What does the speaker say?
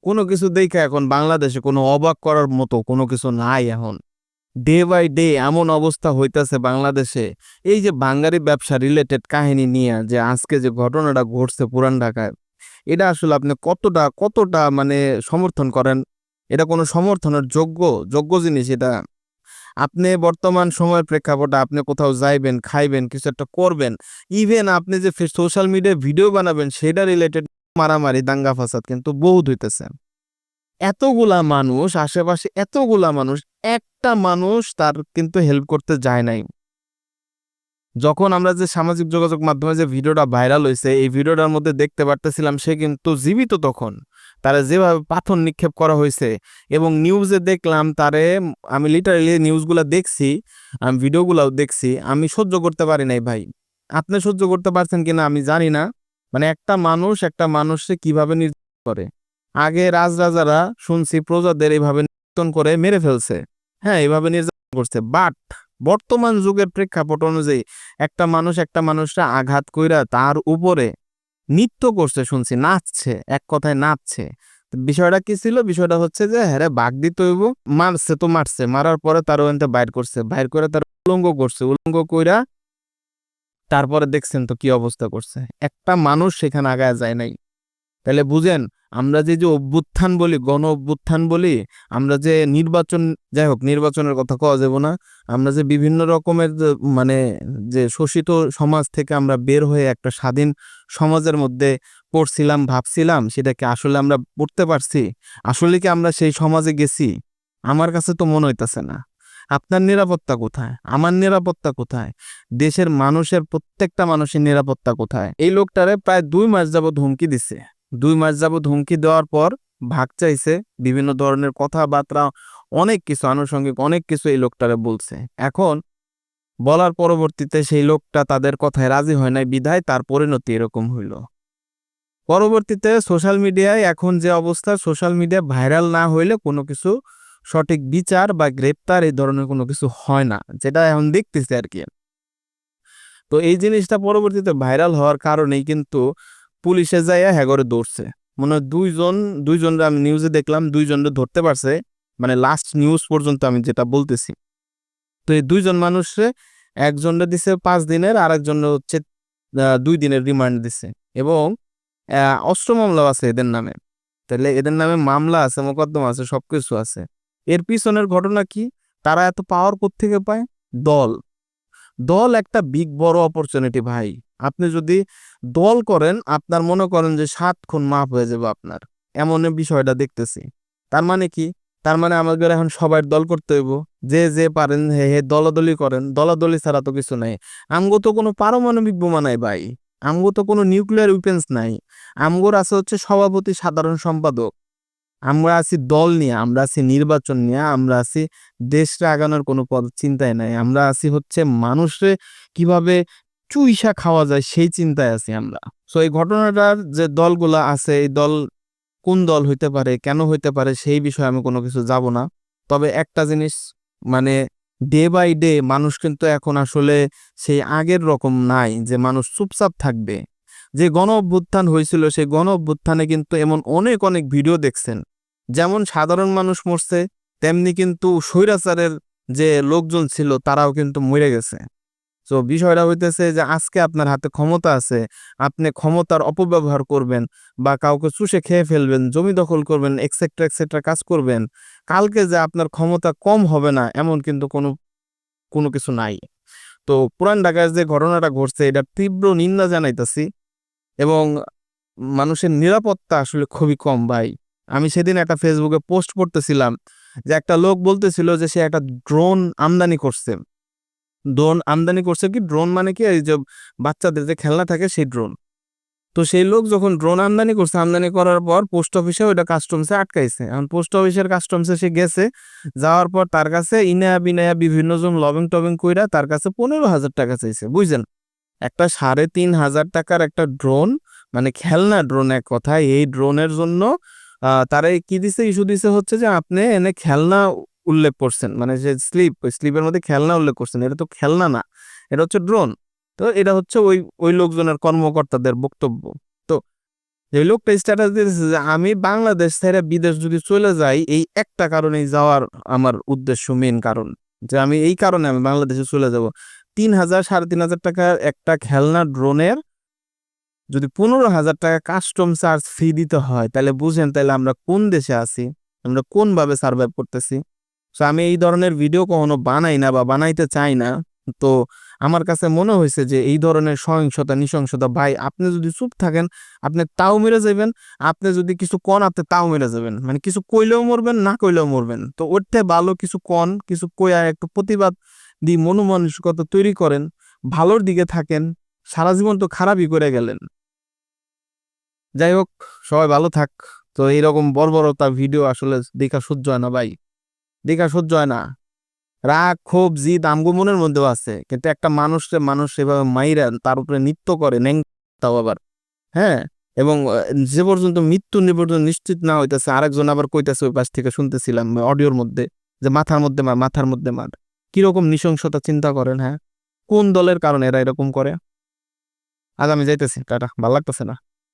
কোনো কিছু দেখে এখন বাংলাদেশে কোনো অবাক করার মতো কোনো কিছু নাই এখন। ডে বাই ডে এমন অবস্থা হইতাছে বাংলাদেশে। এই যে বাঙালি ব্যবসা রিলেটেড কাহিনী নিয়ে যে আজকে যে ঘটনাটা ঘটছে পুরান ঢাকায়, এটা আসলে আপনি কতটা কতটা মানে সমর্থন করেন? এটা কোনো সমর্থনের যোগ্য জিনিস এটা? আপনি বর্তমান সময়ের প্রেক্ষাপটে আপনি কোথাও যাইবেন, খাইবেন, কিছু একটা করবেন, ইভেন আপনি যে সোশ্যাল মিডিয়ায় ভিডিও বানাবেন সেটা রিলেটেড মারামারি দাঙ্গা ফাসাদ কিন্তু বহুত হইতেছে। এতগুলা মানুষ আশেপাশে, এতগুলা মানুষ, একটা মানুষ তার কিন্তু হেল্প করতে যায় নাই। যখন আমরা যে সামাজিক যোগাযোগ মাধ্যমে যে ভিডিওটা ভাইরাল হয়েছে, এই ভিডিওটার মধ্যে দেখতে পারতেছিলাম সে কিন্তু জীবিত তখন। তারে যেভাবে পাথর নিক্ষেপ করা হয়েছে এবং নিউজে দেখলাম তারে, আমি লিটারালি নিউজগুলা দেখছি, আমি ভিডিওগুলাও দেখছি, আমি সহ্য করতে পারি নাই ভাই। আপনি সহ্য করতে পারছেন কিনা আমি জানি না। মানে একটা মানুষ একটা মানুষকে কিভাবে নির্যাতন করে। আগে রাজরাজারা শুনছি প্রজাদের এইভাবে নির্যাতন করে মেরে ফেলছে, হ্যাঁ এইভাবে নির্যাতন করছে, বাট বর্তমান যুগের প্রেক্ষাপট অনুযায়ী একটা মানুষ একটা মানুষরা আঘাত কইরা তার উপরে নৃত্য করছে শুনছি, নাচছে, এক কথায় নাচছে। তো বিষয়টা কি ছিল? বিষয়টা হচ্ছে যে হ্যাঁ বাঘ দিতে হইব, মারছে তো মারছে, মারার পরে তার ওখানে বাইর করছে, বাইর করে তার উলঙ্গ করছে, উলঙ্গ কইরা তারপরে দেখছেন তো কি অবস্থা করছে। একটা মানুষ সেখানে আগায় যায় নাই। তাহলে বুঝেন, আমরা যে অভ্যুত্থান বলি, গণ অভ্যুত্থান বলি, আমরা যে নির্বাচন, যাই হোক নির্বাচনের কথা কওয়া যাব না, আমরা যে বিভিন্ন রকমের মানে যে শোষিত সমাজ থেকে আমরা বের হয়ে একটা স্বাধীন সমাজের মধ্যে পড়ছিলাম, ভাবছিলাম, সেটা কি আসলে আমরা পড়তে পারছি? আসলে কি আমরা সেই সমাজে গেছি? আমার কাছে তো মনে হইতাছে না। আপনার নিরাপত্তা কোথায়? আমার নিরাপত্তা কোথায়? দেশের মানুষের প্রত্যেকটা মানুষের নিরাপত্তা কোথায়? এই লোকটারে প্রায় 2 মাস যাবৎ হুমকি দিছে। 2 মাস যাবৎ হুমকি দেওয়ার পর ভাগ চাইছে, বিভিন্ন ধরনের কথাবার্তা, অনেক কিছু আনুষঙ্গিক অনেক কিছু এই লোকটারে বলছে। এখন বলার পরবর্তীতে সেই লোকটা তাদের কথায় রাজি হয় নাই, বিধায় তার পরিণতি এরকম হইল। পরবর্তীতে সোশ্যাল মিডিয়ায় এখন যে অবস্থা, সোশ্যাল মিডিয়া ভাইরাল না হইলে কোনো কিছু সঠিক বিচার বা গ্রেপ্তার এই ধরনের কোনো কিছু হয় না, যেটা এখন দেখতেছি আর কি। তো এই জিনিসটা পরবর্তীতে ভাইরাল হওয়ার কারণেই কিন্তু পুলিশে যাইয়া হ্যাগরে ধরছে। মনে হয় দুইজনরা আমি নিউজে দেখলাম, দুইজনরে ধরতে পারছে, মানে লাস্ট নিউজ পর্যন্ত আমি যেটা বলতেছি। তো এই দুইজন মানুষে, একজনরে দিছে 5 দিনের, আর একজনের হচ্ছে 2 দিনের রিমান্ড দিছে। এবং অস্ত্র মামলাও আছে এদের নামে। তাহলে এদের নামে মামলা আছে, মোকদ্দমা আছে, সবকিছু আছে। এর পিছনের ঘটনা কি? তারা এত পাওয়ার কোত্থেকে পায়? দল। দল একটা বিগ বড় অপরচুনিটি ভাই। আপনি যদি দল করেন, আপনার মনে করেন যে 7 খুন মাফ হয়ে যাবে আপনার, এমন বিষয়টা দেখতেছি। তার মানে কি? তার মানে আমাদের এখন সবাই দল করতে হইব। যে যে পারেন হে হে দলাদলি করেন, দলাদলি ছাড়া তো কিছু নাই। আমগো তো কোনো পারমাণবিক বোমা নাই ভাই, আমগো তো কোনো নিউক্লিয়ার উইপেন্স নাই। আমগোর আছে হচ্ছে সভাপতি, সাধারণ সম্পাদক। আমরা আছি দল নিয়ে, আমরা আছি নির্বাচন নিয়ে, আমরা আছি দেশটা আগানোর কোনো পথ চিন্তায় নাই। আমরা আছি হচ্ছে মানুষে কিভাবে চুইসা খাওয়া যায় সেই চিন্তায় আছি আমরা। সো এই ঘটনাটার যে দলগুলা আছে, এই দল কোন দল হইতে পারে, কেন হইতে পারে, সেই বিষয়ে আমি কোনো কিছু যাব না। তবে একটা জিনিস, মানে ডে বাই ডে মানুষ কিন্তু এখন আসলে সেই আগের রকম নাই যে মানুষ চুপচাপ থাকবে। যে গণ অভ্যুত্থান হয়েছিল, সেই গণ অভ্যুত্থানে কিন্তু এমন অনেক অনেক ভিডিও দেখছেন, যেমন সাধারণ মানুষ মরছে, তেমনি কিন্তু স্বৈরাচারের যে লোকজন ছিল তারাও কিন্তু মরে গেছে। তো বিষয়টা হইতেছে যে আজকে আপনার হাতে ক্ষমতা আছে, আপনি ক্ষমতার অপব্যবহার করবেন বা কাউকে চুষে খেয়ে ফেলবেন, জমি দখল করবেন, এক্সেট্রা এক্সেট্রা কাজ করবেন। কালকে যে আপনার ক্ষমতা কম হবে না এমন কিন্তু কোনো কোনো কিছু নাই। তো পুরান ঢাকায় যে ঘটনাটা ঘটছে এটা তীব্র নিন্দা জানাইতাছি। এবং মানুষের নিরাপত্তা আসলে খুবই কম ভাই। আমি সেদিন একটা ফেসবুকে পোস্ট করতেছিলাম যে একটা লোক বলতেছিল যে সে একটা ড্রোন আমদানি করছে। ড্রোন আমদানি করছে কি? ড্রোন মানে কি, এই যে বাচ্চাদের যে খেলনা থাকে সেই ড্রোন। তো সেই লোক যখন ড্রোন আমদানি করছে, আমদানি করার পর পোস্ট অফিসে ওইটা কাস্টমসে আটকাইছে। এখন পোস্ট অফিসের কাস্টমসে সে গেছে, যাওয়ার পর তার কাছে ইনায়া বিনায়া বিভিন্ন জন লবিং টবিং কইরা তার কাছে 15,000 টাকা চাইছে। বুঝছেন? একটা 3,500 টাকার একটা ড্রোন, মানে খেলনা ড্রোন এক কথায়, এই ড্রোনের জন্য তারা কি দিছে, ইস্যু দিছে হচ্ছে যে আপনি এনে খেলনা উল্লেখ করছেন, মানে যে স্লিপ, ওই স্লিপের মধ্যে খেলনা উল্লেখ করছেন, এটা তো খেলনা না, এটা হচ্ছে ড্রোন। তো এটা হচ্ছে ওই ওই লোকজনের কর্মকর্তাদের বক্তব্য। তো যে লোকটা স্ট্যাটাস দিয়েছে যে আমি বাংলাদেশ ছেড়ে বিদেশ যদি চলে যাই এই একটা কারণেই যাওয়ার আমার উদ্দেশ্য মেন কারণ যে আমি এই কারণে আমি বাংলাদেশে চলে যাব 3,000 3,500 টাকার একটা খেলনা ড্রোনের যদি 15,000 টাকা কাস্টম চার্জ ফি দিতে হয় তাহলে বুঝেন তাহলে আমরা কোন দেশে আছি, আমরা কোন ভাবে সার্ভাইভ করতেছি। তো আমি এই ধরনের ভিডিও কখনো বানাই না বা বানাইতে চাই না। তো আমার কাছে মনে হয়েছে যে এই ধরনের সহিংসতা নৃশংসতা ভাই আপনি যদি চুপ থাকেন আপনি তাও মেরে যাবেন, আপনি যদি কিছু কন আপনি তাও মেরে যাবেন, মানে কিছু কইলেও মরবেন না কইলেও মরবেন। তো ওর থেকে ভালো কিছু কন, কিছু কইয়া একটু প্রতিবাদ দিয়ে মনোমানসিকতা তৈরি করেন, ভালোর দিকে থাকেন। সারা জীবন তো খারাপই করে গেলেন। যাই হোক, সবাই ভালো থাক। তো এইরকম বর্বরতা ভিডিও আসলে দেখা সহ্য হয় না ভাই, দেখা সহ্য হয় না। রাগ ক্ষোভ জিদ আমগো মনের মধ্যেও আছে, কিন্তু একটা মানুষকে মানুষ সেভাবে মাইরা তার উপরে নৃত্য করে তাও আবার, হ্যাঁ। এবং যে পর্যন্ত মৃত্যু পর্যন্ত নিশ্চিত না হইতেছে আরেকজন আবার কইতাছে ওই পাশ থেকে শুনতেছিলাম অডিওর মধ্যে যে মাথার মধ্যে মার, মাথার মধ্যে মার। কিরকম নৃশংসতা চিন্তা করেন, হ্যাঁ। কোন দলের কারণে এরা এরকম করে? আজ আমি যাইতেছি, টাটা, ভালো লাগতেছে না।